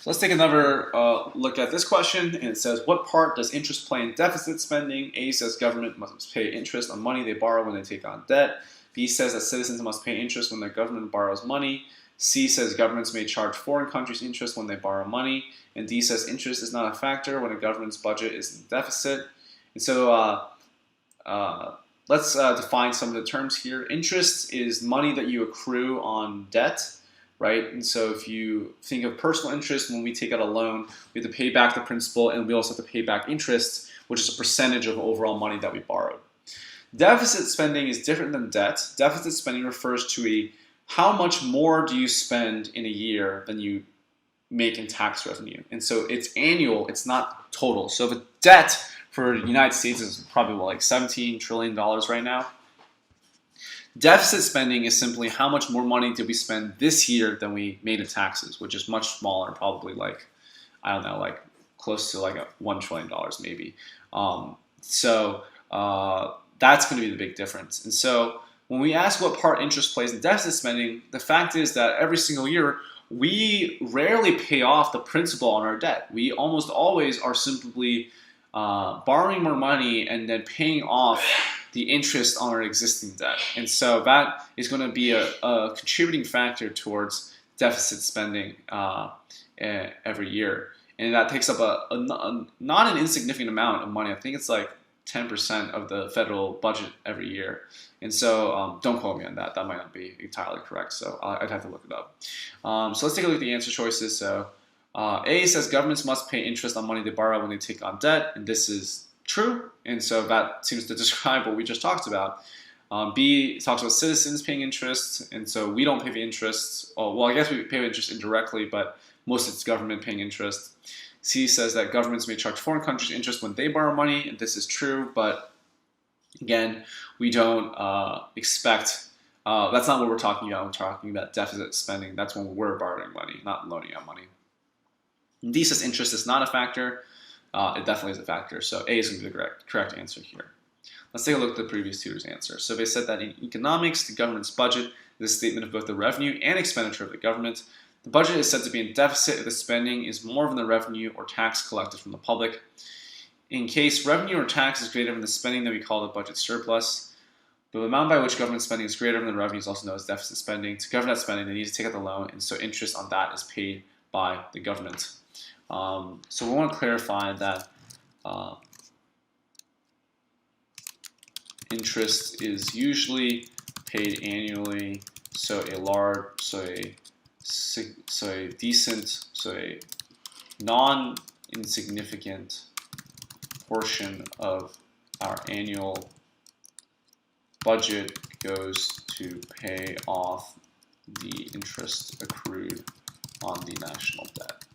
let's take another look at this question, and it says, what part does interest play in deficit spending? A says government must pay interest on money they borrow when they take on debt. B says that citizens must pay interest when their government borrows money. C says governments may charge foreign countries interest when they borrow money. And D says interest is not a factor when a government's budget is in deficit. And so let's define some of the terms here. Interest is money that you accrue on debt, right? And so if you think of personal interest, when we take out a loan, we have to pay back the principal, and we also have to pay back interest, which is a percentage of overall money that we borrowed. Deficit spending is different than debt. Deficit spending refers to how much more do you spend in a year than you make in tax revenue. And so it's annual, it's not total. So the debt for the United States is probably like $17 trillion right now. Deficit spending is simply how much more money did we spend this year than we made in taxes, which is much smaller, probably like, I don't know, like close to like $1 trillion maybe. That's going to be the big difference. And so when we ask what part interest plays in deficit spending, the fact is that every single year, we rarely pay off the principal on our debt. We almost always are simply borrowing more money and then paying off the interest on our existing debt. And so that is going to be a contributing factor towards deficit spending every year. And that takes up not an insignificant amount of money. I think it's like 10% of the federal budget every year. And so don't quote me on that. That might not be entirely correct. So I'd have to look it up. So let's take a look at the answer choices. So A says governments must pay interest on money they borrow when they take on debt. And this is true. And so that seems to describe what we just talked about. B talks about citizens paying interest. And so we don't pay the interest. Well, I guess we pay interest indirectly, but most of it's government paying interest. C says that governments may charge foreign countries interest when they borrow money, and this is true, but again, we don't expect, that's not what we're talking about. We're talking about deficit spending. That's when we're borrowing money, not loaning out money. And D says interest is not a factor. It definitely is a factor, so A is going to be the correct answer here. Let's take a look at the previous tutor's answer. So they said that in economics, the government's budget is a statement of both the revenue and expenditure of the government. The budget is said to be in deficit if the spending is more than the revenue or tax collected from the public. In case revenue or tax is greater than the spending, then we call the budget surplus. The amount by which government spending is greater than the revenue is also known as deficit spending. To cover that spending, they need to take out the loan, and so interest on that is paid by the government. So we want to clarify that interest is usually paid annually, so a non-insignificant portion of our annual budget goes to pay off the interest accrued on the national debt.